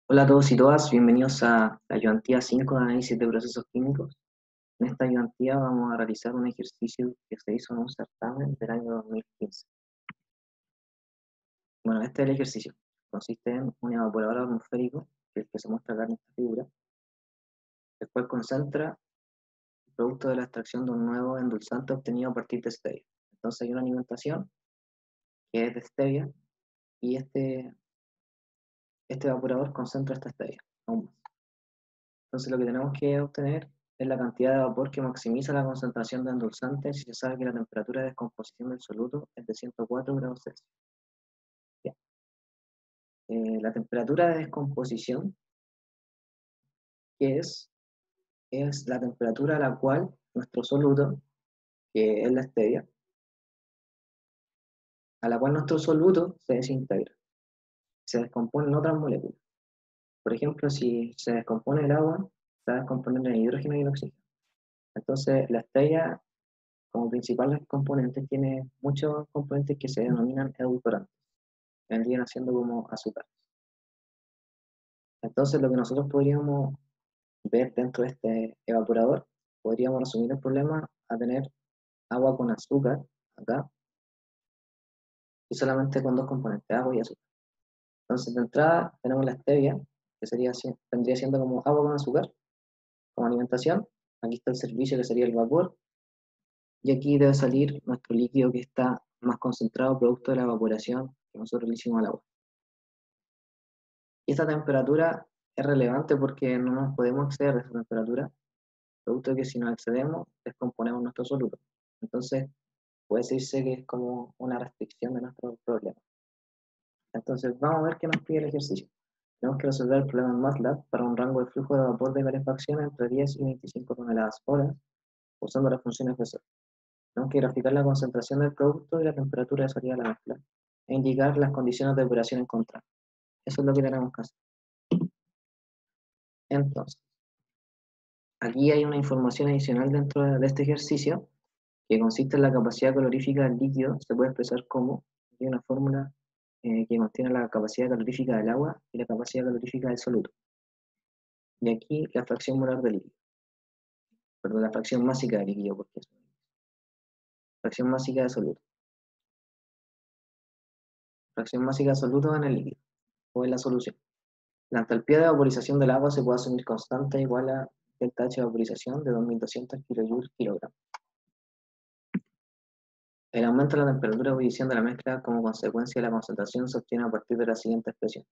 Hola a todos y todas, bienvenidos a la ayudantía 5 de análisis de procesos químicos. En esta ayudantía vamos a realizar un ejercicio que se hizo en un certamen del año 2015. Bueno, este es el ejercicio. Consiste en un evaporador atmosférico, que es el que se muestra acá en esta figura, el cual concentra el producto de la extracción de un nuevo endulzante obtenido a partir de stevia. Entonces hay una alimentación que es de stevia y este evaporador concentra esta stevia aún más. Entonces lo que tenemos que obtener es la cantidad de vapor que maximiza la concentración de endulzantes si se sabe que la temperatura de descomposición del soluto es de 104 grados Celsius. Ya. La temperatura de descomposición, que es la temperatura a la cual nuestro soluto, que es la stevia, a la cual nuestro soluto se desintegra, se descompone en otras moléculas. Por ejemplo, si se descompone el agua, se va a descomponer en el hidrógeno y el oxígeno. Entonces, la stevia como principales componentes tiene muchos componentes que se denominan edulcorantes, vendrían haciendo como azúcar. Entonces lo que nosotros podríamos ver dentro de este evaporador, podríamos resumir el problema a tener agua con azúcar acá y solamente con dos componentes, agua y azúcar. Entonces de entrada tenemos la stevia, que vendría siendo como agua con azúcar, como alimentación. Aquí está el servicio que sería el vapor y aquí debe salir nuestro líquido que está más concentrado producto de la evaporación que nosotros le hicimos al agua. Y esta temperatura es relevante porque no nos podemos exceder de esa temperatura, producto de que si nos excedemos, descomponemos nuestro soluto. Entonces, puede decirse que es como una restricción de nuestro problema. Entonces, vamos a ver qué nos pide el ejercicio. Tenemos que resolver el problema en MATLAB para un rango de flujo de vapor de calefacción entre 10 y 25 toneladas hora, usando las funciones de Sol. Tenemos que graficar la concentración del producto y la temperatura de salida de la mezcla, e indicar las condiciones de operación encontradas. Eso es lo que tenemos que hacer. Entonces, aquí hay una información adicional dentro de este ejercicio que consiste en la capacidad calorífica del líquido, se puede expresar como, hay una fórmula que contiene la capacidad calorífica del agua y la capacidad calorífica del soluto. Y aquí la fracción molar del líquido, perdón, la fracción másica del líquido, porque es fracción másica de soluto. Fracción másica de soluto en el líquido, o en la solución. La entalpía de vaporización del agua se puede asumir constante igual a delta H de vaporización de 2200 kJ/kg. El aumento de la temperatura de ebullición de la mezcla como consecuencia de la concentración se obtiene a partir de la siguiente expresión.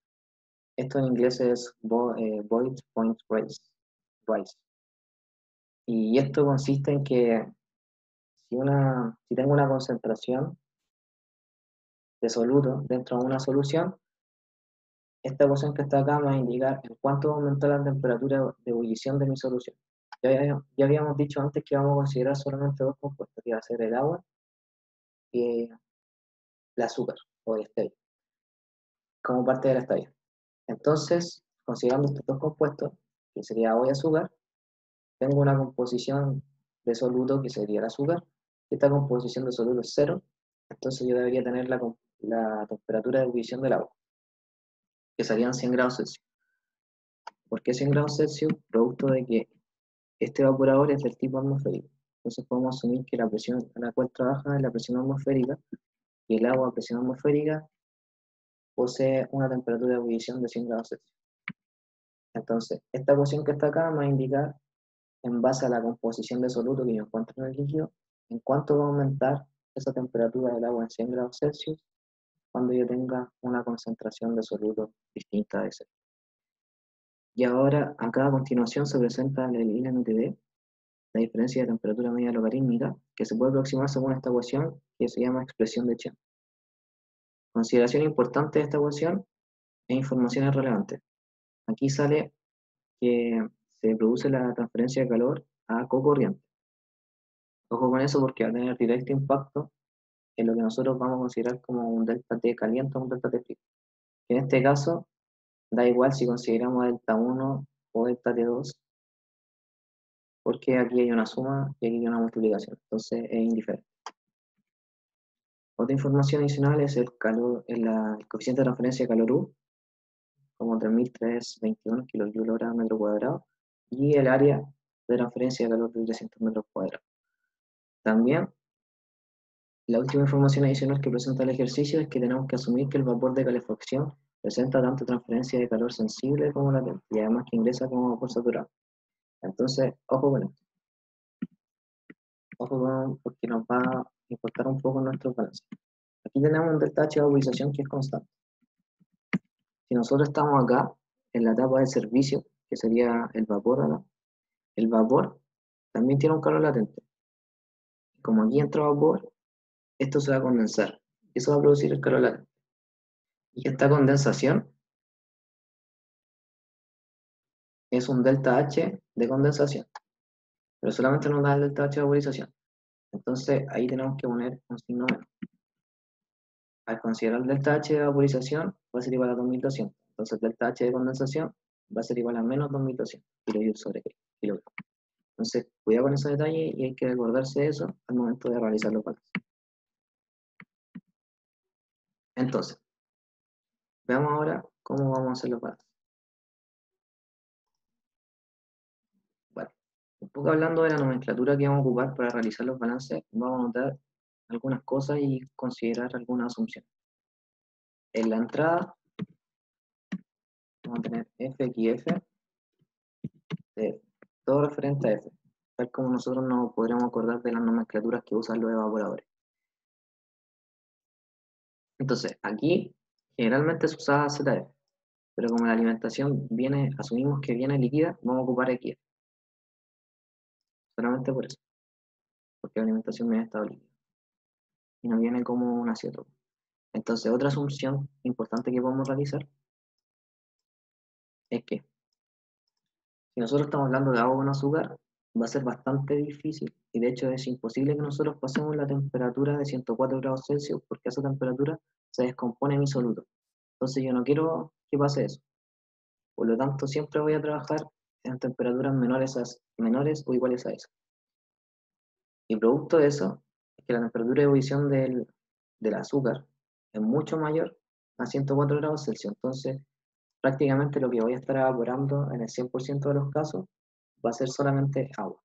Esto en inglés es boil point rise. Y esto consiste en que si tengo una concentración de soluto dentro de una solución, esta ecuación que está acá me va a indicar en cuánto va a aumentar la temperatura de ebullición de mi solución. Ya habíamos dicho antes que vamos a considerar solamente dos compuestos, que va a ser el agua y el azúcar o el stevia, como parte de la stevia. Entonces, considerando estos dos compuestos, que sería agua y azúcar, tengo una composición de soluto que sería el azúcar. Esta composición de soluto es cero, entonces yo debería tener la temperatura de ebullición del agua, que serían 100 grados Celsius. ¿Por qué 100 grados Celsius? Producto de que este evaporador es del tipo atmosférico. Entonces podemos asumir que la presión a la cual trabaja es la presión atmosférica y el agua a presión atmosférica posee una temperatura de ebullición de 100 grados Celsius. Entonces, esta ecuación que está acá me va a indicar, en base a la composición de soluto que yo encuentro en el líquido, en cuánto va a aumentar esa temperatura del agua en 100 grados Celsius cuando yo tenga una concentración de soluto distinta de ese. Y ahora, acá a continuación se presenta el INTD, la diferencia de temperatura media logarítmica, que se puede aproximar según esta ecuación que se llama expresión de Chen. Consideración importante de esta ecuación e informaciones relevantes. Aquí sale que se produce la transferencia de calor a cocorriente. Ojo con eso porque va a tener directo impacto en lo que nosotros vamos a considerar como un delta T caliente o un delta T frío. En este caso, da igual si consideramos delta 1 o delta T2, porque aquí hay una suma y aquí hay una multiplicación, entonces es indiferente. Otra información adicional es el coeficiente de transferencia de calor U, como 3.321 kilojoules hora metro cuadrado, y el área de transferencia de calor de 300 metros cuadrados. También, la última información adicional que presenta el ejercicio es que tenemos que asumir que el vapor de calefacción presenta tanto transferencia de calor sensible como latente, y además que ingresa como vapor saturado. Entonces, ojo con esto. Porque nos va a importar un poco nuestro balance. Aquí tenemos un delta H de vaporización que es constante. Si nosotros estamos acá, en la etapa de servicio, que sería el vapor, ¿no? El vapor también tiene un calor latente. Como aquí entra vapor, esto se va a condensar. Eso va a producir el calor latente. Y esta condensación es un delta H de condensación, pero solamente nos da el delta H de vaporización. Entonces ahí tenemos que poner un signo menos. Al considerar el delta H de vaporización va a ser igual a 2200. Entonces el delta H de condensación va a ser igual a menos 2200 kilojoules sobre kilogramo. Entonces, cuidado con ese detalle y hay que recordarse de eso al momento de realizar los balances. Entonces, veamos ahora cómo vamos a hacer los balances. Bueno, un poco hablando de la nomenclatura que vamos a ocupar para realizar los balances, vamos a notar algunas cosas y considerar algunas asunciones. En la entrada, vamos a tener FXF de F, todo referente a F, tal como nosotros nos podremos acordar de las nomenclaturas que usan los evaporadores. Entonces, aquí generalmente se usaba ZF, pero como la alimentación viene, asumimos que viene líquida, vamos a ocupar XF. Solamente por eso, porque la alimentación viene en estado líquido y no viene como un azeotropo. Entonces, otra asunción importante que podemos realizar es que si nosotros estamos hablando de agua con azúcar, va a ser bastante difícil y de hecho es imposible que nosotros pasemos la temperatura de 104 grados Celsius porque a esa temperatura se descompone mi soluto. Entonces yo no quiero que pase eso. Por lo tanto, siempre voy a trabajar en temperaturas menores o iguales a eso. Y producto de eso es que la temperatura de ebullición del azúcar es mucho mayor a 104 grados Celsius. Entonces, prácticamente lo que voy a estar evaporando en el 100% de los casos va a ser solamente agua.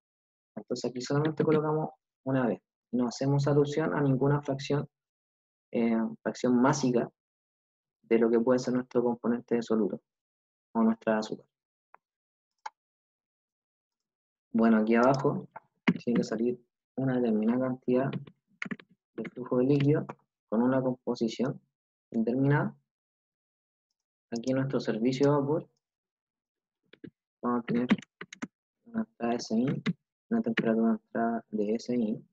Entonces aquí solamente colocamos una vez. No hacemos alusión a ninguna fracción másica de lo que puede ser nuestro componente de soluto o nuestra azúcar. Bueno, aquí abajo tiene que salir una determinada cantidad de flujo de líquido con una composición determinada. Aquí en nuestro servicio de vapor vamos a tener una entrada de SI, una temperatura de entrada de SI.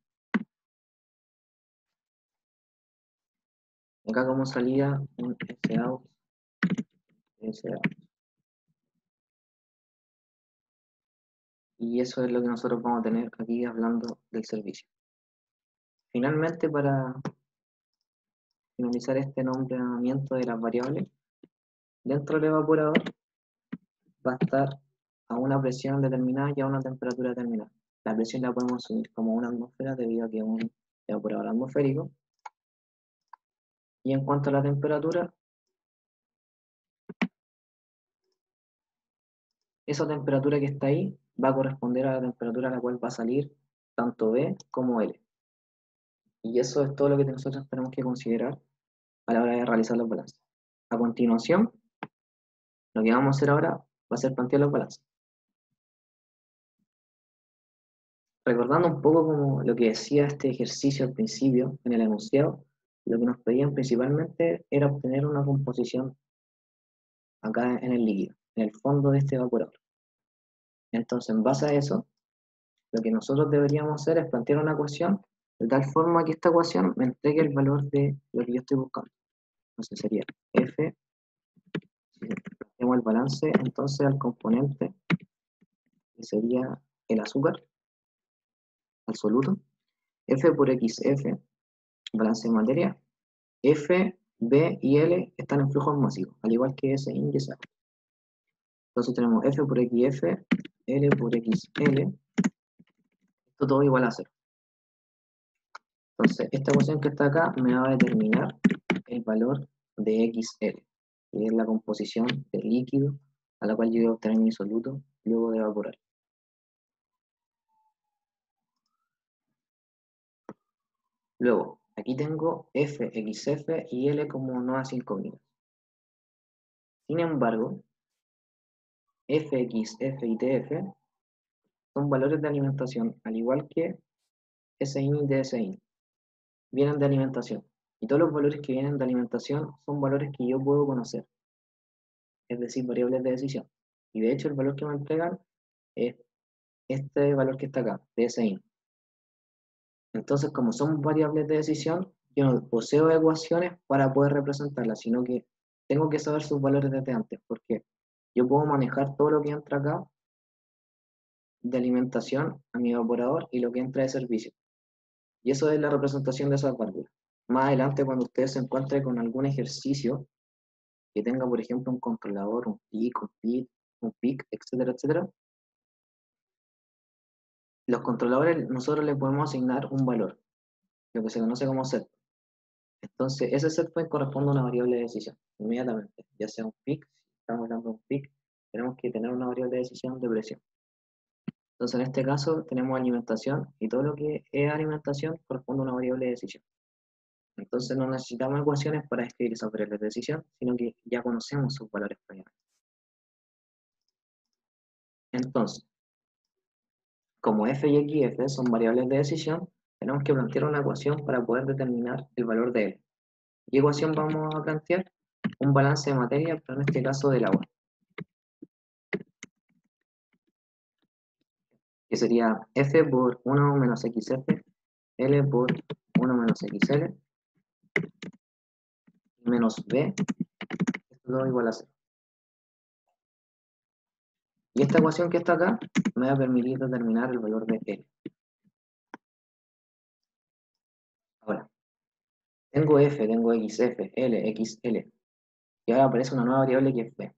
Acá como salida un SOut, SOut. Y eso es lo que nosotros vamos a tener aquí hablando del servicio. Finalmente, para finalizar este nombramiento de las variables, dentro del evaporador va a estar a una presión determinada y a una temperatura determinada. La presión la podemos asumir como una atmósfera debido a que es un evaporador atmosférico. Y en cuanto a la temperatura, esa temperatura que está ahí va a corresponder a la temperatura a la cual va a salir tanto B como L. Y eso es todo lo que nosotros tenemos que considerar a la hora de realizar los balances. A continuación, lo que vamos a hacer ahora va a ser plantear los balances. Recordando un poco como lo que decía este ejercicio al principio, en el enunciado, lo que nos pedían principalmente era obtener una composición acá en el líquido, en el fondo de este evaporador. Entonces, en base a eso, lo que nosotros deberíamos hacer es plantear una ecuación de tal forma que esta ecuación me entregue el valor de lo que yo estoy buscando. Entonces sería F, si planteamos el balance, entonces al componente, que sería el azúcar, al soluto, F por XF, balance de materia, F, B y L están en flujos masivos, al igual que S y S. Entonces tenemos F por XF, L por XL, esto todo igual a 0. Entonces esta ecuación que está acá me va a determinar el valor de XL. que es la composición del líquido a la cual yo voy a obtener mi soluto luego de evaporar. Luego, aquí tengo F, XF y L como nuevas incógnitas. Sin embargo, Fx, F y Tf son valores de alimentación, al igual que Sin y Dsin. Vienen de alimentación. Y todos los valores que vienen de alimentación son valores que yo puedo conocer, es decir, variables de decisión. Y de hecho el valor que me entregan es este valor que está acá, Dsin. Entonces, como son variables de decisión, yo no poseo ecuaciones para poder representarlas, sino que tengo que saber sus valores desde antes, porque yo puedo manejar todo lo que entra acá de alimentación a mi evaporador y lo que entra de servicio. Y eso es la representación de esas válvulas. Más adelante, cuando ustedes se encuentren con algún ejercicio que tenga, por ejemplo, un controlador, un PIC, un PIC, etcétera, etcétera, los controladores nosotros les podemos asignar un valor, lo que se conoce como set. Entonces, ese set point corresponde a una variable de decisión, inmediatamente, ya sea un PIC, si estamos hablando de un PIC, tenemos que tener una variable de decisión de presión. Entonces, en este caso, tenemos alimentación, y todo lo que es alimentación corresponde a una variable de decisión. Entonces, no necesitamos ecuaciones para escribir esas variables de decisión, sino que ya conocemos sus valores previamente. Entonces, como f y x y f son variables de decisión, tenemos que plantear una ecuación para poder determinar el valor de L. ¿Qué ecuación vamos a plantear? Un balance de materia, pero en este caso del agua, que sería F por 1 menos XF, L por 1 menos XL, menos B, esto todo igual a 0. Y esta ecuación que está acá me va a permitir determinar el valor de L. Ahora, tengo F, tengo XF, L, XL, y ahora aparece una nueva variable que es B.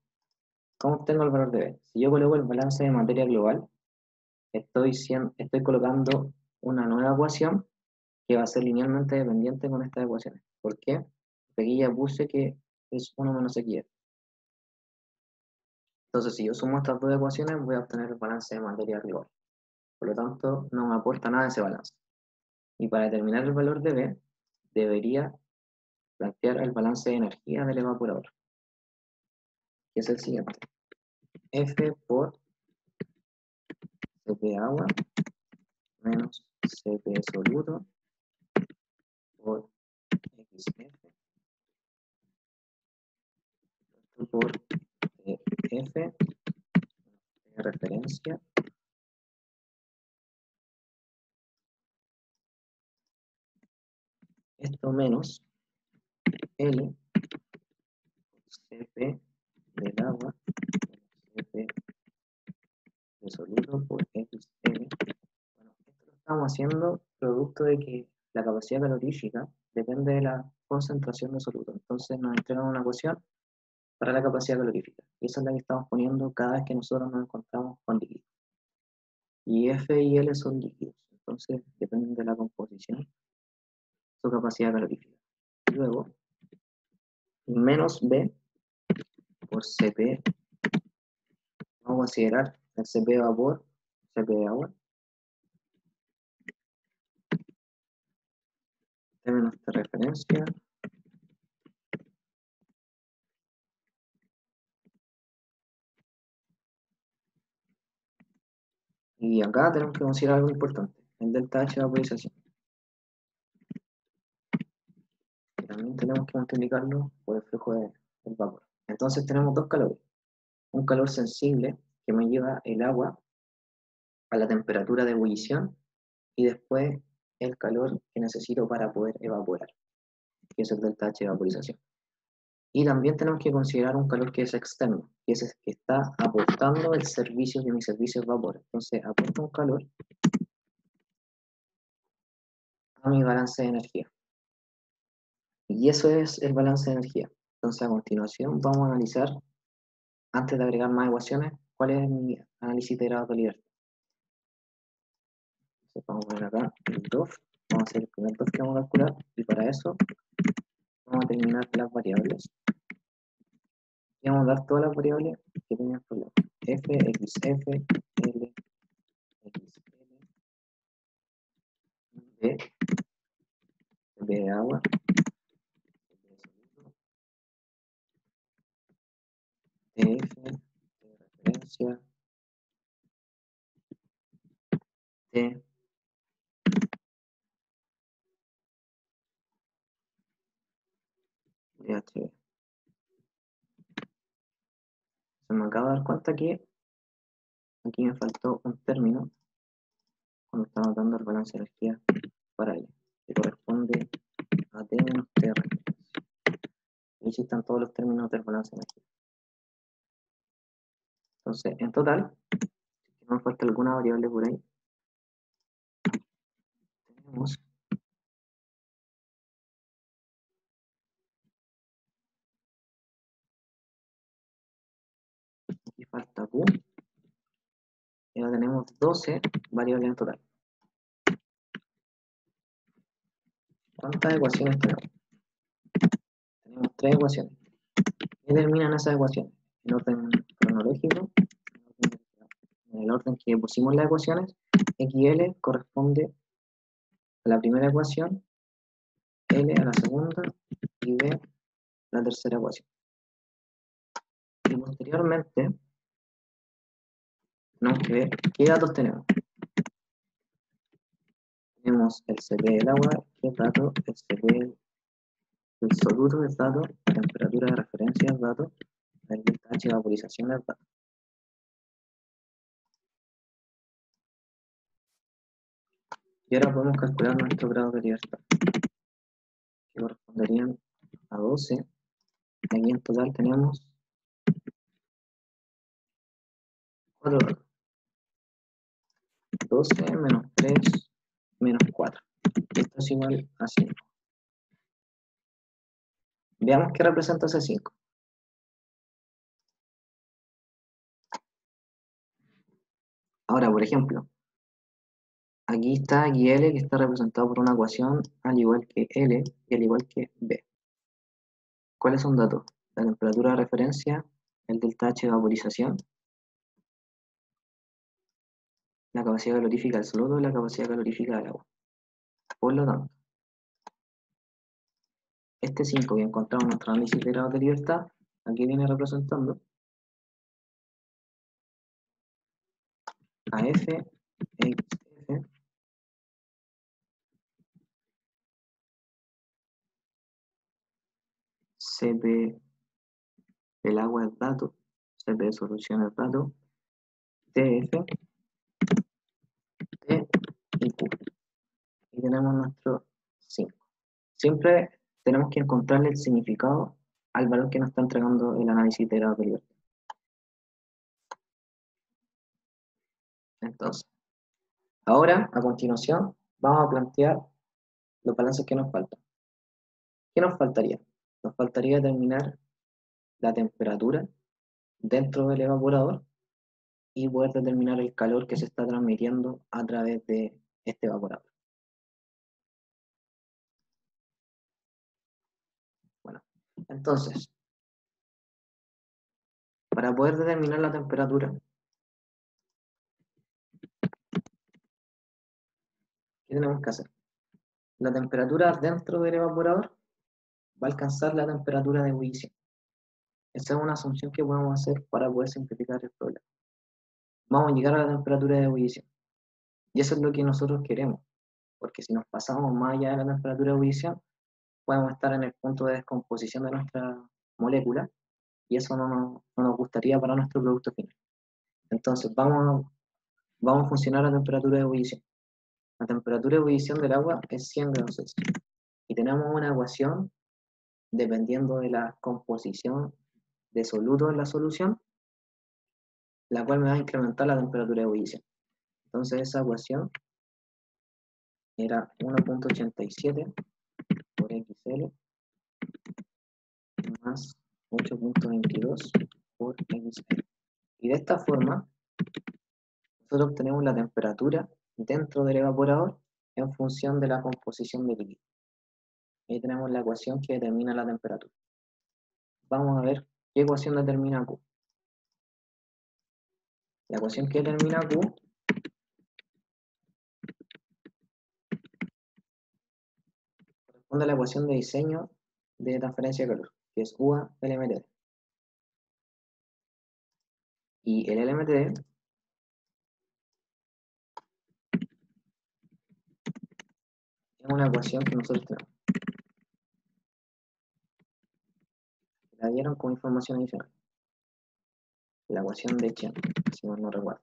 ¿Cómo obtengo el valor de B? Si yo coloco el balance de materia global, estoy colocando una nueva ecuación que va a ser linealmente dependiente con estas ecuaciones. ¿Por qué? Porque aquí ya puse que es 1 menos XF. Entonces, si yo sumo estas dos ecuaciones, voy a obtener el balance de materia global. Por lo tanto, no me aporta nada ese balance. Y para determinar el valor de B, debería plantear el balance de energía del evaporador, que es el siguiente. F por Cp agua menos Cp soluto por XF por F de referencia esto menos L Cp del agua Cp de soluto por XL. Bueno, esto lo estamos haciendo producto de que la capacidad calorífica depende de la concentración de soluto. Entonces nos entregan una ecuación para la capacidad calorífica. Y esa es la que estamos poniendo cada vez que nosotros nos encontramos con líquidos. Y F y L son líquidos. Entonces dependen de la composición, su capacidad calorífica. Y luego, menos B por Cp. Vamos a considerar el Cp de vapor, Cp de agua, términos de referencia, y acá tenemos que considerar algo importante, el delta H de vaporización. Y también tenemos que multiplicarlo por el flujo del vapor. Entonces tenemos dos calores. Un calor sensible que me lleva el agua a la temperatura de ebullición y después el calor que necesito para poder evaporar, que es el delta H de vaporización. Y también tenemos que considerar un calor que es externo, que es el que está aportando el servicio, que mi servicio es vapor. Entonces aporta un calor a mi balance de energía. Y eso es el balance de energía. Entonces a continuación vamos a analizar, antes de agregar más ecuaciones, cuál es mi análisis de grados de libertad. Entonces vamos a poner acá el DOF, vamos a hacer el primer DOF que vamos a calcular, y para eso vamos a determinar las variables Y vamos a dar todas las variables que tienen el problema. F, XF, L, XL, B, B de agua, B de soluto, TF, de referencia, T, DHB. Se me acaba de dar cuenta que aquí me faltó un término cuando estamos dando el balance de energía para L, que corresponde a T menos T de referencia. Y aquí están todos los términos del balance de energía. Entonces, en total, si no me falta alguna variable por ahí, tenemos aquí falta Q, y ahora tenemos 12 variables en total. ¿Cuántas ecuaciones tenemos? Tenemos 3 ecuaciones. ¿Qué determinan esas ecuaciones? En orden cronológico, en el orden que pusimos las ecuaciones, XL corresponde a la primera ecuación, L a la segunda y B a la tercera ecuación. Y posteriormente, tenemos que ver qué datos tenemos. Tenemos el CP del agua, que es dato, el CP del soluto es dato, la temperatura de referencia es dato, el delta H de vaporización es dato. Y ahora podemos calcular nuestro grado de libertad, que corresponderían a 12. Aquí en total tenemos 4 datos. 12 menos 3 menos 4. Esto es igual a 5. Veamos qué representa ese 5. Ahora, por ejemplo, aquí está XL, que está representado por una ecuación al igual que L y al igual que B. ¿Cuáles son datos? La temperatura de referencia, el delta H de vaporización, la capacidad calorífica del soluto y la capacidad calorífica del agua. Por lo tanto, este 5 que encontramos en nuestro análisis de grados de libertad, aquí viene representando a F, XF, CP del agua es dato, CP de solución es dato, TF, T y Q. Y tenemos nuestro 5. Siempre tenemos que encontrarle el significado al valor que nos está entregando el análisis de grados de libertad. Entonces, ahora, a continuación, vamos a plantear los balances que nos faltan. ¿Qué nos faltaría? Nos faltaría determinar la temperatura dentro del evaporador y poder determinar el calor que se está transmitiendo a través de este evaporador. Bueno, entonces, para poder determinar la temperatura, ¿qué tenemos que hacer? La temperatura dentro del evaporador va a alcanzar la temperatura de ebullición. Esa es una asunción que podemos hacer para poder simplificar el problema. Vamos a llegar a la temperatura de ebullición. Y eso es lo que nosotros queremos, porque si nos pasamos más allá de la temperatura de ebullición, podemos estar en el punto de descomposición de nuestra molécula y eso no nos gustaría para nuestro producto final. Entonces, vamos a funcionar a temperatura de ebullición. La temperatura de ebullición del agua es 100 grados Celsius. Y tenemos una ecuación, dependiendo de la composición de soluto en la solución, la cual me va a incrementar la temperatura de ebullición. Entonces, esa ecuación era 1.87 por XL más 8.22 por XL. Y de esta forma, nosotros obtenemos la temperatura dentro del evaporador en función de la composición del líquido. Ahí tenemos la ecuación que determina la temperatura. Vamos a ver ¿Qué ecuación determina Q? La ecuación que determina Q corresponde a la ecuación de diseño de transferencia de calor, que es UA LMTD. Y el LMTD es una ecuación que nosotros tenemos. La dieron como información adicional. La ecuación de Chen, si mal no recuerdo.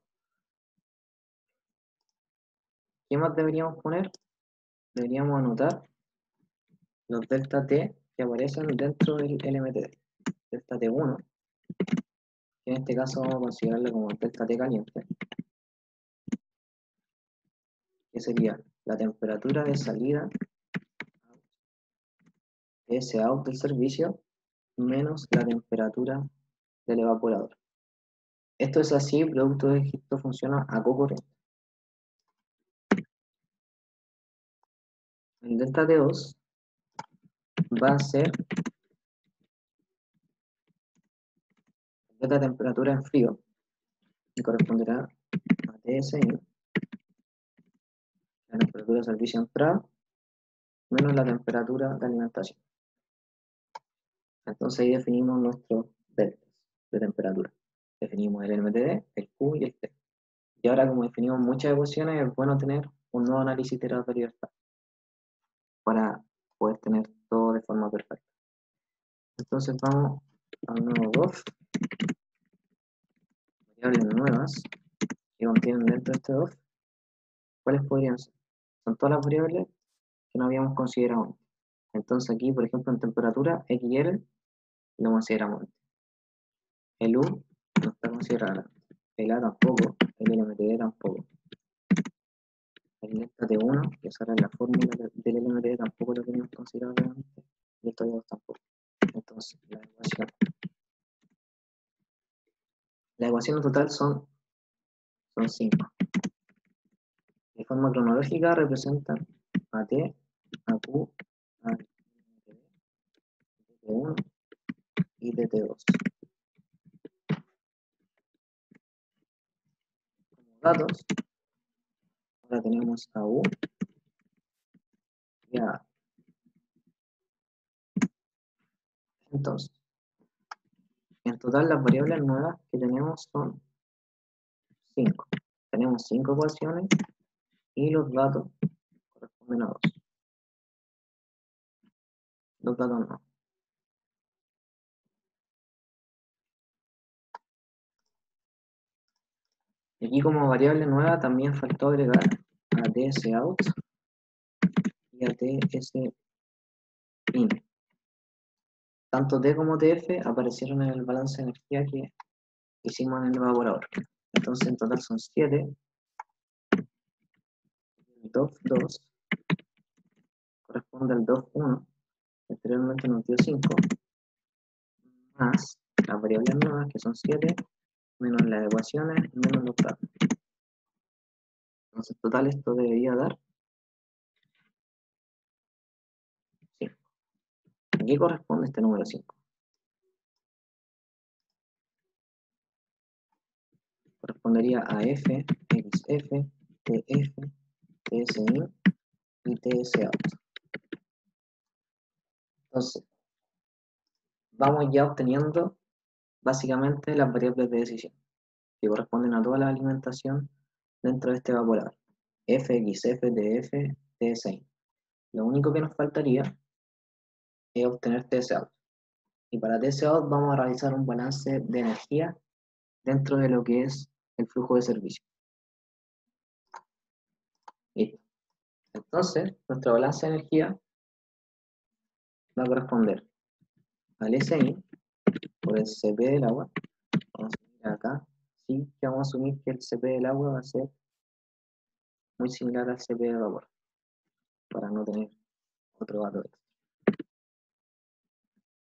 ¿Qué más deberíamos poner? Deberíamos anotar los delta T que aparecen dentro del LMTD. Delta T1, que en este caso vamos a considerarlo como delta T caliente, que sería la temperatura de salida de ese out del servicio menos la temperatura del evaporador. Esto es así, producto de que esto funciona a cocorriente. El delta T2 va a ser la temperatura en frío y corresponderá a TSI, la temperatura de servicio entrada, menos la temperatura de alimentación. Entonces ahí definimos nuestros deltas de temperatura. Definimos el MTD, el Q y el T. Y ahora, como definimos muchas ecuaciones, es bueno tener un nuevo análisis de libertad para poder tener todo de forma perfecta. Entonces vamos al nuevo DOF, variables nuevas que contienen dentro de este DOF. ¿Cuáles podrían ser? Son todas las variables que no habíamos considerado antes. Entonces aquí, por ejemplo, en temperatura, X y L lo consideramos antes. El U no está considerado, el A tampoco, el LMTD tampoco. El delta T1, que esa era la fórmula del LMTD, tampoco lo teníamos considerado antes, y estos dos tampoco. Entonces, la ecuación total son 5. De forma cronológica representan a T, a Q, a T1 y T2. Como datos, ahora tenemos a U y a A. Entonces, en total las variables nuevas que tenemos son 5. Tenemos 5 ecuaciones y los datos corresponden a 2. Los datos no. Y aquí como variable nueva también faltó agregar a tsout y a tsin. Tanto T como TF aparecieron en el balance de energía que hicimos en el evaporador. Entonces en total son 7. El DOF2 corresponde al DOF1, anteriormente nos dio 5, más las variables nuevas que son 7, menos las ecuaciones, menos los datos. Entonces en total esto debería dar 5. ¿A qué corresponde este número 5? Correspondería a F, XF, TF, TSIN y TSOut. Entonces, vamos ya obteniendo básicamente las variables de decisión que corresponden a toda la alimentación dentro de este evaporador. F, XF, TF, TSIN. Lo único que nos faltaría es obtener TSOut. Y para TSOut vamos a realizar un balance de energía dentro de lo que es el flujo de servicio. Listo. Entonces, nuestro balance de energía va a corresponder al SI por el CP del agua. Vamos a ir acá. Sí, que vamos a asumir que el CP del agua va a ser muy similar al CP de vapor, para no tener otro dato extra.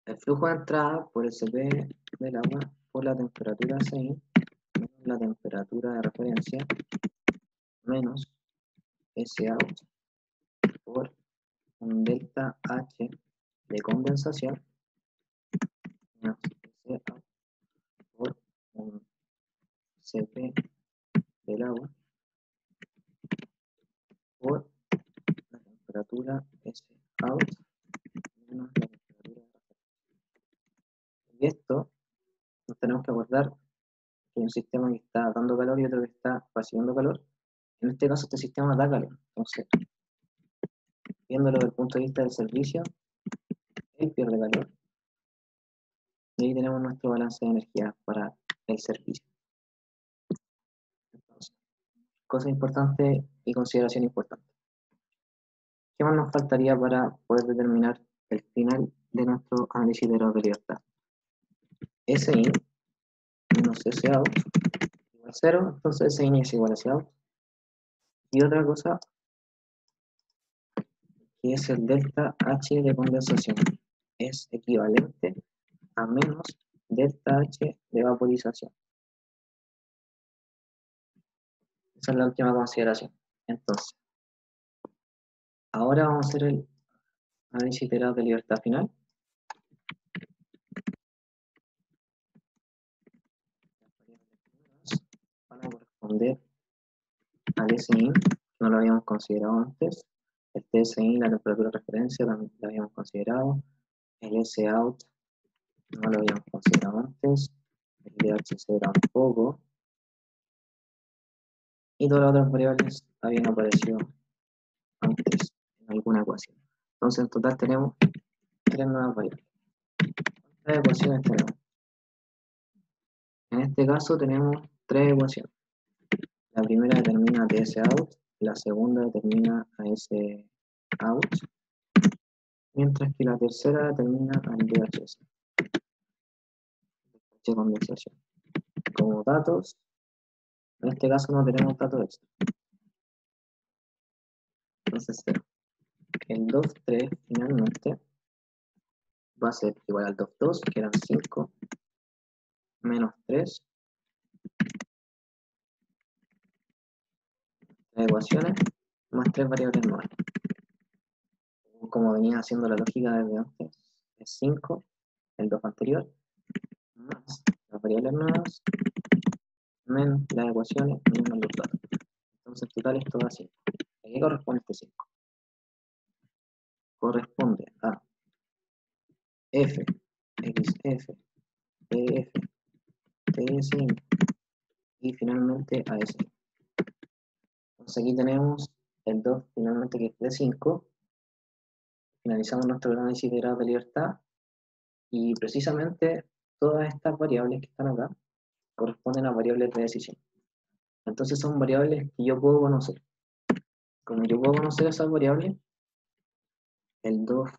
El flujo de entrada por el CP del agua por la temperatura CI menos la temperatura de referencia menos Sout por un delta H de condensación menos Cout por un Cp del agua por la temperatura Sout menos la temperatura de referencia. Y esto nos tenemos que acordar que hay un sistema que está dando calor y otro que está recibiendo calor. En este caso este sistema da calor. Entonces, viéndolo desde el punto de vista del servicio, él pierde calor. Y ahí tenemos nuestro balance de energía para el servicio. Entonces, cosa importante y consideración importante. ¿Qué más nos faltaría para poder determinar el final de nuestro análisis de grado de libertad? SIN menos SOut igual a 0, entonces SIN es igual a SOut. Y otra cosa que es el delta H de condensación, es equivalente a menos delta H de vaporización. Esa es la última consideración. Entonces, ahora vamos a hacer el análisis de grado de libertad final. Van a corresponder al SIN, que no lo habíamos considerado antes, el TSI, la temperatura de referencia, también lo habíamos considerado, el SOut no lo habíamos considerado antes, el DHC tampoco, y todas las otras variables habían aparecido antes en alguna ecuación. Entonces en total tenemos 3 nuevas variables. ¿Cuántas ecuaciones tenemos? En este caso tenemos 3 ecuaciones. La primera determina TSOut, la segunda determina ASOut, mientras que la tercera determina al DHC, de condensación. Como datos, en este caso no tenemos datos extra. Entonces el 2,3 finalmente va a ser igual al 2,2, que eran 5, menos 3, las ecuaciones, más 3 variables nuevas. Como venía haciendo la lógica desde antes, es 5, el 2 anterior, más las variables nuevas, menos las ecuaciones, menos los datos. Entonces en total esto da 5. ¿A qué corresponde este 5? Corresponde a F, XF, PF, TSI y finalmente a S. Entonces aquí tenemos el 2 finalmente que es de 5. Finalizamos nuestro análisis de grado de libertad y precisamente todas estas variables que están acá corresponden a variables de decisión. Entonces son variables que yo puedo conocer. Como yo puedo conocer esas variables, el 2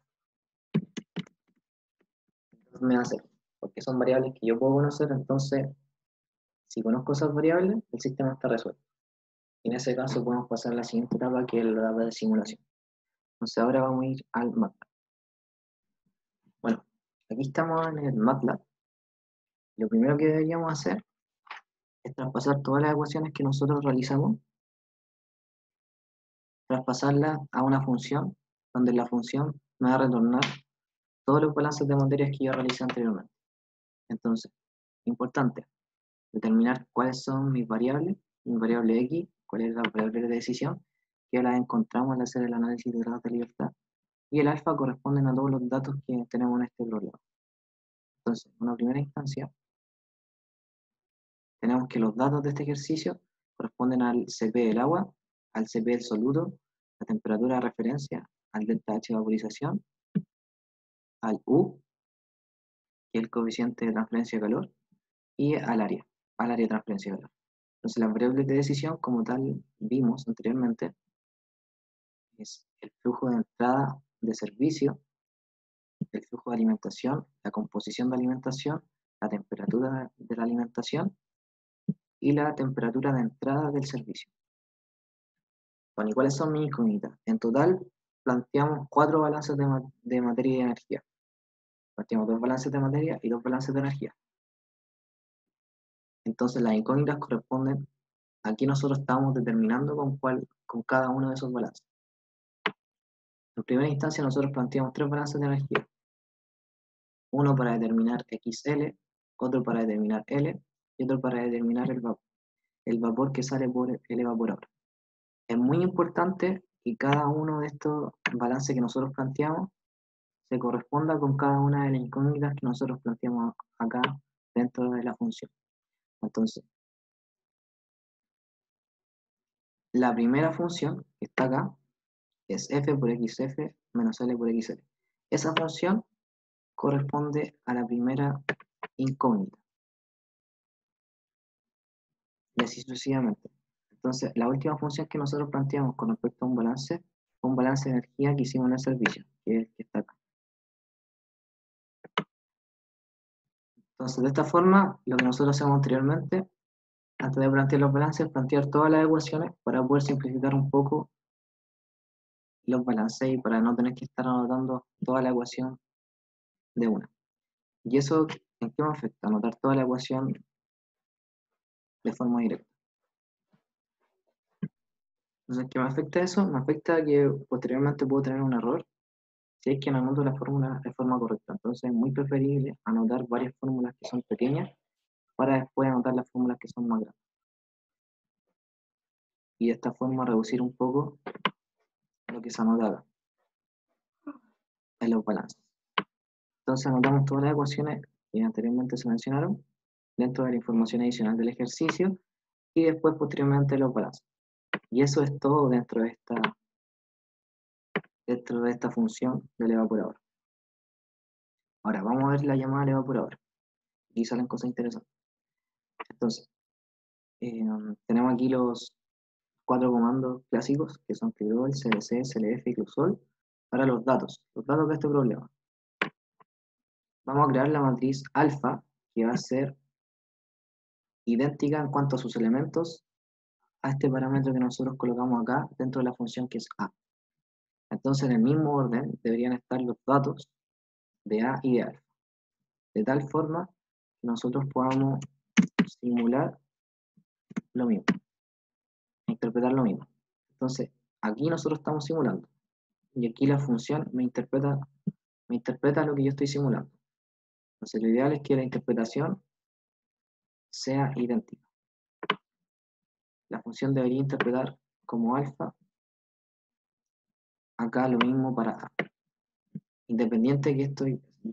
me hace, porque son variables que yo puedo conocer, entonces si conozco esas variables, el sistema está resuelto. Y en ese caso podemos pasar a la siguiente etapa, que es la etapa de simulación. Entonces ahora vamos a ir al MATLAB. Bueno, aquí estamos en el MATLAB. Lo primero que deberíamos hacer es traspasar todas las ecuaciones que nosotros realizamos, traspasarlas a una función, donde la función me va a retornar todos los balances de materias que yo realicé anteriormente. Entonces, importante, determinar cuáles son mis variables, mi variable X, cuál es la variable de decisión, que las encontramos al hacer el análisis de grados de libertad, y el alfa corresponden a todos los datos que tenemos en este problema. Entonces, en una primera instancia, tenemos que los datos de este ejercicio corresponden al CP del agua, al CP del soluto, la temperatura de referencia, al delta H de vaporización, al U, que es el coeficiente de transferencia de calor, y al área de transferencia de calor. Entonces, las variables de decisión, como tal vimos anteriormente, es el flujo de entrada de servicio, el flujo de alimentación, la composición de alimentación, la temperatura de la alimentación y la temperatura de entrada del servicio. Bueno, ¿y cuáles son mis incógnitas? En total, planteamos 4 balances de materia y energía. Planteamos 2 balances de materia y 2 balances de energía. Entonces, las incógnitas corresponden a qué nosotros estamos determinando con cada uno de esos balances. En primera instancia, nosotros planteamos 3 balances de energía. Uno para determinar XL, otro para determinar L y otro para determinar el vapor que sale por el evaporador. Es muy importante que cada uno de estos balances que nosotros planteamos se corresponda con cada una de las incógnitas que nosotros planteamos acá dentro de la función. Entonces, la primera función que está acá es f por xf menos l por xl. Esa función corresponde a la primera incógnita. Y así sucesivamente. Entonces, la última función que nosotros planteamos con respecto a un balance de energía que hicimos en el servicio, que es el que está acá. Entonces, de esta forma, lo que nosotros hacemos anteriormente, antes de plantear los balances, es plantear todas las ecuaciones para poder simplificar un poco los balances y para no tener que estar anotando toda la ecuación de una. ¿Y eso en qué me afecta? Anotar toda la ecuación de forma directa. Entonces, ¿qué me afecta eso? Me afecta que posteriormente puedo tener un error si es que no anoto la fórmula de forma correcta. Entonces, es muy preferible anotar varias fórmulas que son pequeñas para después anotar las fórmulas que son más grandes. Y de esta forma reducir un poco lo que se anotaba en los balances. Entonces, anotamos todas las ecuaciones que anteriormente se mencionaron dentro de la información adicional del ejercicio y después posteriormente los balances. Y eso es todo dentro de esta función del evaporador. Ahora vamos a ver la llamada del evaporador. Aquí salen cosas interesantes. Entonces, tenemos aquí los 4 comandos clásicos que son clearall, cdc, clf y clusol para los datos de este problema. Vamos a crear la matriz alfa que va a ser idéntica en cuanto a sus elementos a este parámetro que nosotros colocamos acá dentro de la función que es a. Entonces, en el mismo orden deberían estar los datos de a y de alfa, de tal forma que nosotros podamos simular lo mismo, interpretar lo mismo. Entonces, aquí nosotros estamos simulando y aquí la función me interpreta lo que yo estoy simulando. Entonces, lo ideal es que la interpretación sea idéntica. La función debería interpretar como alfa acá lo mismo para a, independiente que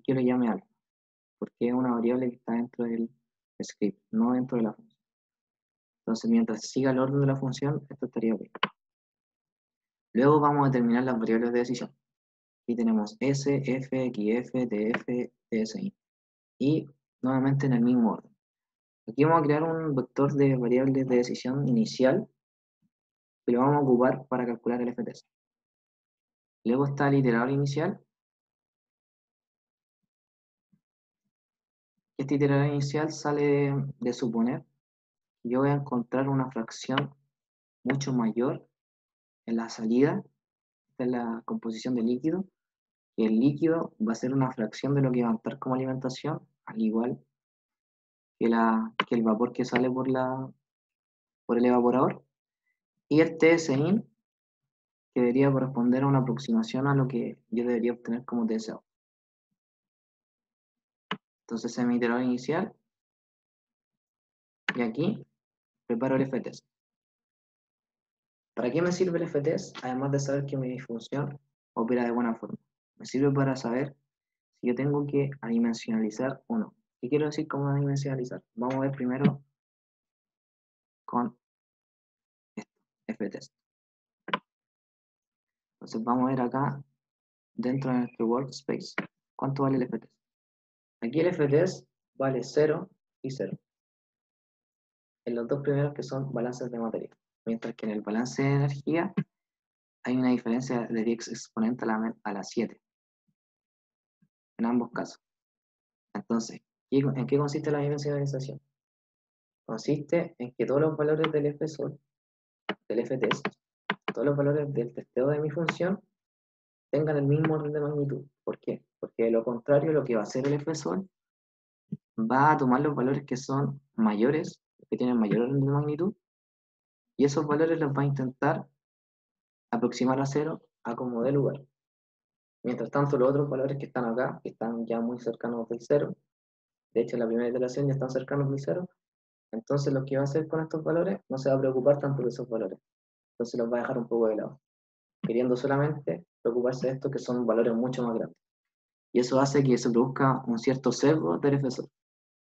yo le llame alfa, porque es una variable que está dentro del script, no dentro de la función. Entonces, mientras siga el orden de la función, esto estaría bien. Luego vamos a determinar las variables de decisión. Aquí tenemos S, F, XF, TF, TSI. Y nuevamente en el mismo orden. Aquí vamos a crear un vector de variables de decisión inicial que lo vamos a ocupar para calcular el FTS. Luego está el iterador inicial. Este iterador inicial sale de suponer que yo voy a encontrar una fracción mucho mayor en la salida. Esta es la composición del líquido. Y el líquido va a ser una fracción de lo que va a entrar como alimentación, al igual que el vapor que sale por el evaporador. Y el TSIN, que debería corresponder a una aproximación a lo que yo debería obtener como TSO. Entonces ese es mi iterador inicial. Y aquí preparo el FTS. ¿Para qué me sirve el FTS? Además de saber que mi función opera de buena forma. Me sirve para saber si yo tengo que adimensionalizar o no. ¿Qué quiero decir con adimensionalizar? Vamos a ver primero con esto, FTS. Entonces vamos a ver acá, dentro de nuestro workspace, cuánto vale el FTS. Aquí el FTS vale 0 y 0. En los dos primeros que son balances de materia. Mientras que en el balance de energía hay una diferencia de 10 exponente a la 7. En ambos casos. Entonces, ¿en qué consiste la dimensionalización? Consiste en que todos los valores del FSOL, del FTS, todos los valores del testeo de mi función tengan el mismo orden de magnitud. ¿Por qué? Porque de lo contrario, lo que va a hacer el FSOL va a tomar los valores que son mayores, que tienen mayor orden de magnitud, y esos valores los va a intentar aproximar a 0 a como dé lugar. Mientras tanto, los otros valores que están acá, que están ya muy cercanos del 0, De hecho, en la primera iteración ya están cercanos del cero. Entonces, lo que va a hacer con estos valores no se va a preocupar tanto de esos valores. Entonces, los va a dejar un poco de lado, queriendo solamente preocuparse de estos que son valores mucho más grandes. Y eso hace que se produzca un cierto sesgo del efecto.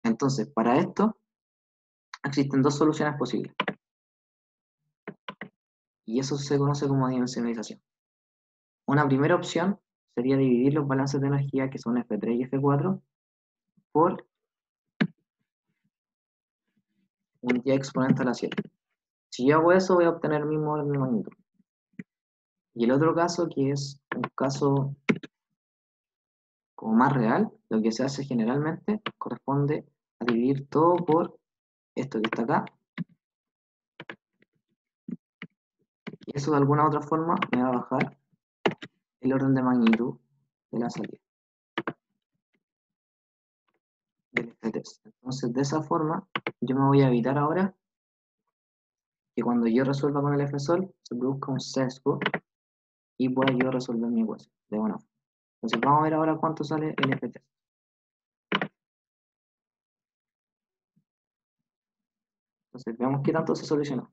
Entonces, para esto, existen dos soluciones posibles. Y eso se conoce como dimensionalización. Una primera opción sería dividir los balances de energía, que son F3 y F4, por un y exponente a la 7. Si yo hago eso, voy a obtener el mismo orden de magnitud. Y el otro caso, que es un caso como más real, lo que se hace generalmente corresponde a dividir todo por esto que está acá. Y eso de alguna u otra forma me va a bajar el orden de magnitud de la salida del F3. Entonces, de esa forma, yo me voy a evitar ahora que cuando yo resuelva con el F-Sol se produzca un sesgo y pueda yo resolver mi ecuación de buena forma. Entonces, vamos a ver ahora cuánto sale el F3. Entonces, veamos qué tanto se solucionó.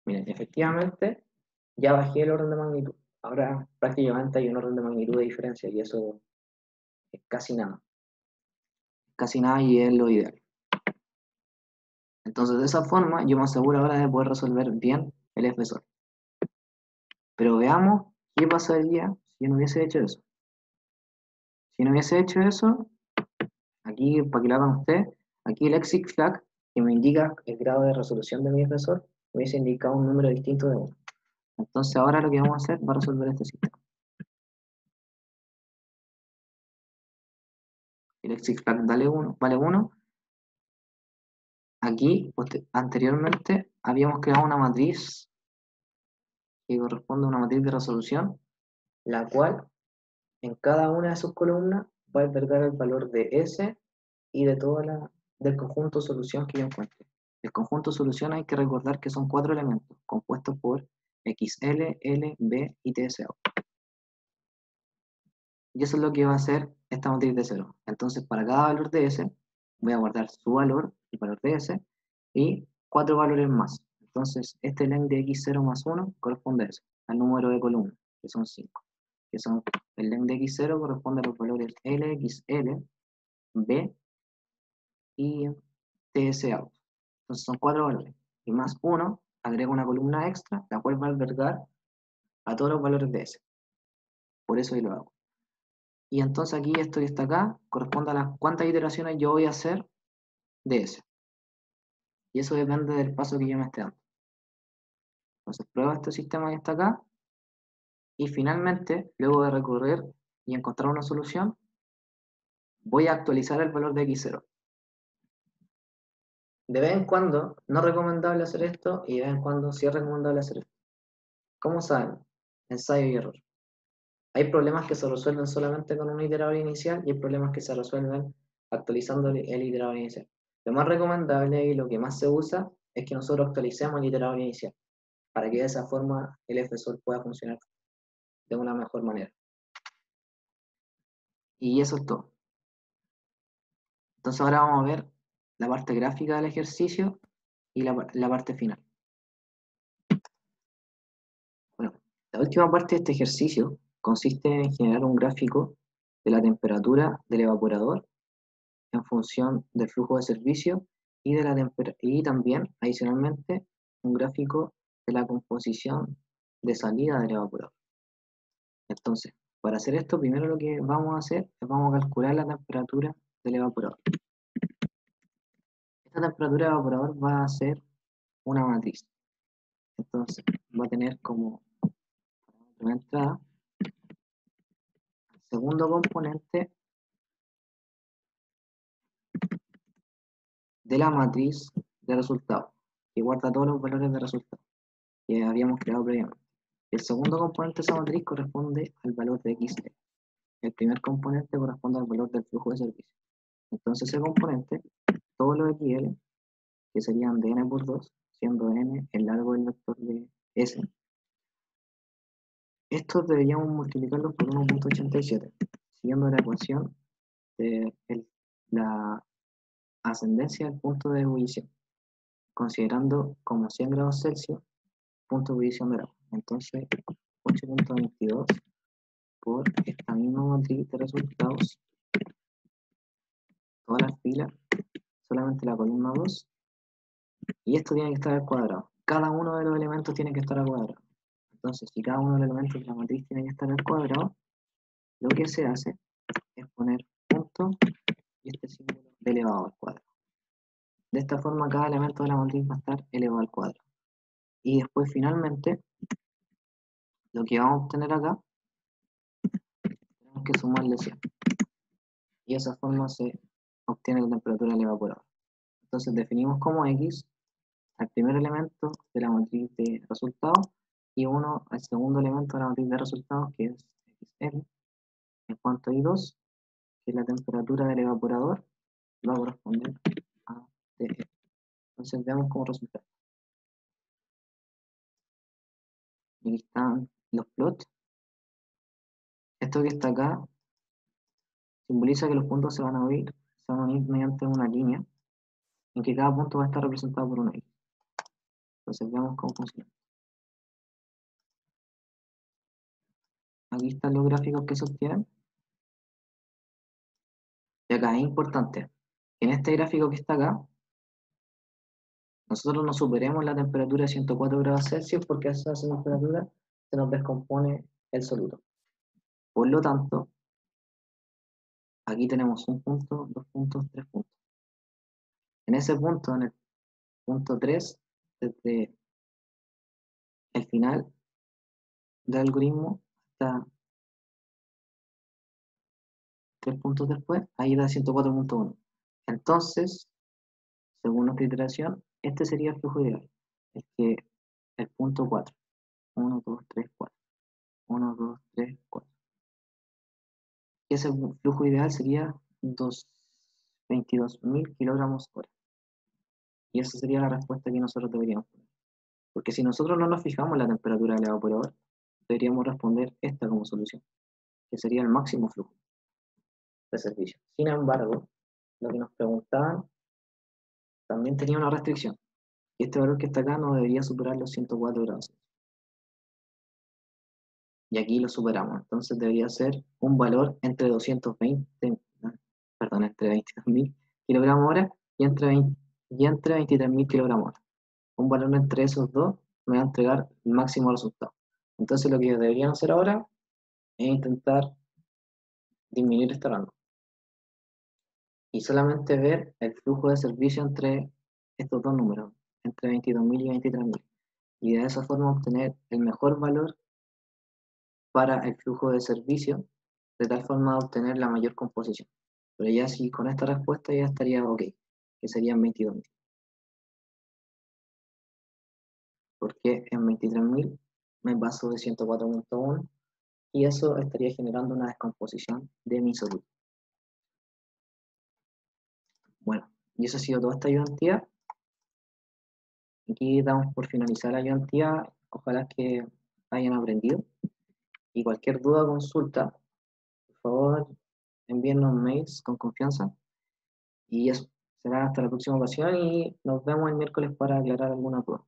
Miren, efectivamente, ya bajé el orden de magnitud. Ahora prácticamente hay un orden de magnitud de diferencia y eso es casi nada. Casi nada y es lo ideal. Entonces, de esa forma, yo me aseguro ahora de poder resolver bien el F-Sol. Pero veamos qué pasaría si yo no hubiese hecho eso. Si no hubiese hecho eso, aquí, para que lo hagan ustedes, aquí el exit flag, que me indica el grado de resolución de mi F-Sol, me hubiese indicado un número distinto de 1. Entonces, ahora lo que vamos a hacer va a resolver este sistema. El exit flag vale 1. Aquí, anteriormente, habíamos creado una matriz que corresponde a una matriz de resolución, la cual en cada una de sus columnas va a albergar el valor de S y de del conjunto solución que yo encuentre. El conjunto solución hay que recordar que son 4 elementos compuestos por XL, L, B y TSO. Y eso es lo que va a hacer esta matriz de 0. Entonces, para cada valor de S, voy a guardar su valor, el valor de S, y 4 valores más. Entonces, este len de x0 más 1 corresponde a eso, al número de columnas, que son 5. El len de x0 corresponde a los valores L, XL, B y TSO. Entonces son 4 valores. Y más 1, agrego una columna extra, la cual va a albergar a todos los valores de S. Por eso ahí lo hago. Y entonces aquí esto que está acá corresponde a las cuántas iteraciones yo voy a hacer de S. Y eso depende del paso que yo me esté dando. Entonces pruebo este sistema que está acá. Y finalmente, luego de recorrer y encontrar una solución, voy a actualizar el valor de x0. De vez en cuando, no es recomendable hacer esto, y de vez en cuando sí es recomendable hacer esto. ¿Cómo saben? Ensayo y error. Hay problemas que se resuelven solamente con un iterador inicial y hay problemas que se resuelven actualizando el iterador inicial. Lo más recomendable y lo que más se usa es que nosotros actualicemos el iterador inicial para que de esa forma el F-Sol pueda funcionar de una mejor manera. Y eso es todo. Entonces ahora vamos a ver la parte gráfica del ejercicio y la parte final. Bueno, la última parte de este ejercicio consiste en generar un gráfico de la temperatura del evaporador en función del flujo de servicio y, y también, adicionalmente, un gráfico de la composición de salida del evaporador. Entonces, para hacer esto, primero lo que vamos a hacer es vamos a calcular la temperatura del evaporador. Esta temperatura del evaporador va a ser una matriz. Entonces, va a tener como una entrada, el segundo componente de la matriz de resultados, que guarda todos los valores de resultados que habíamos creado previamente. El segundo componente de esa matriz corresponde al valor de XL. El primer componente corresponde al valor del flujo de servicio. Entonces ese componente, todos los XL, que serían de n por 2, siendo n el largo del vector de S, estos deberíamos multiplicarlos por 1.87, siguiendo la ecuación de la ascendencia del punto de ebullición, considerando como 100 grados Celsius punto de ebullición del agua. Entonces, 8.22 por esta misma matriz de resultados, todas las filas, solamente la columna 2, y esto tiene que estar al cuadrado. Cada uno de los elementos tiene que estar al cuadrado. Entonces, si cada uno de los elementos de la matriz tiene que estar al cuadrado, lo que se hace es poner punto y este símbolo de elevado al cuadrado. De esta forma, cada elemento de la matriz va a estar elevado al cuadrado. Y después, finalmente, lo que vamos a obtener acá, tenemos que sumarle 100. Y de esa forma se obtiene la temperatura del evaporador. Entonces, definimos como X al primer elemento de la matriz de resultados y 1 al segundo elemento de la matriz de resultados, que es XL, en cuanto a I2, que es la temperatura del evaporador, va a corresponder a TE. Entonces veamos cómo resulta. Aquí están los plots. Esto que está acá simboliza que los puntos se van a unir mediante una línea en que cada punto va a estar representado por una X. Entonces veamos cómo funciona. Aquí están los gráficos que se obtienen. Y acá es importante, en este gráfico que está acá, nosotros no superemos la temperatura de 104 grados Celsius porque a esa temperatura se nos descompone el soluto. Por lo tanto, aquí tenemos un punto, 2 puntos, 3 puntos. En ese punto, en el punto 3, desde el final del algoritmo hasta 3 puntos después, ahí da 104.1. Entonces, según nuestra iteración, este sería el flujo ideal. El punto 4. 1, 2, 3, 4. 1, 2, 3, 4. Y ese flujo ideal sería 22.000 kilogramos hora. Y esa sería la respuesta que nosotros deberíamos poner. Porque si nosotros no nos fijamos en la temperatura del evaporador, deberíamos responder esta como solución, que sería el máximo flujo de servicio. Sin embargo, lo que nos preguntaban también tenía una restricción. Y este valor que está acá no debería superar los 104 grados. Y aquí lo superamos. Entonces debería ser un valor entre 220, perdón, entre 22.000 kilogramos hora y entre 23.000 kilogramos hora. Un valor entre esos dos me va a entregar el máximo resultado. Entonces lo que deberían hacer ahora es intentar disminuir este rango y solamente ver el flujo de servicio entre estos dos números, entre 22.000 y 23.000, y de esa forma obtener el mejor valor para el flujo de servicio, de tal forma de obtener la mayor composición. Pero ya si con esta respuesta ya estaría ok, que serían 22.000. Porque en 23.000 me baso de 104.1 y eso estaría generando una descomposición de mi soluto. Bueno, y eso ha sido toda esta ayudantía. Aquí damos por finalizar la ayudantía. Ojalá que hayan aprendido. Y cualquier duda o consulta, por favor, envíennos mails con confianza. Y eso será hasta la próxima ocasión y nos vemos el miércoles para aclarar alguna duda.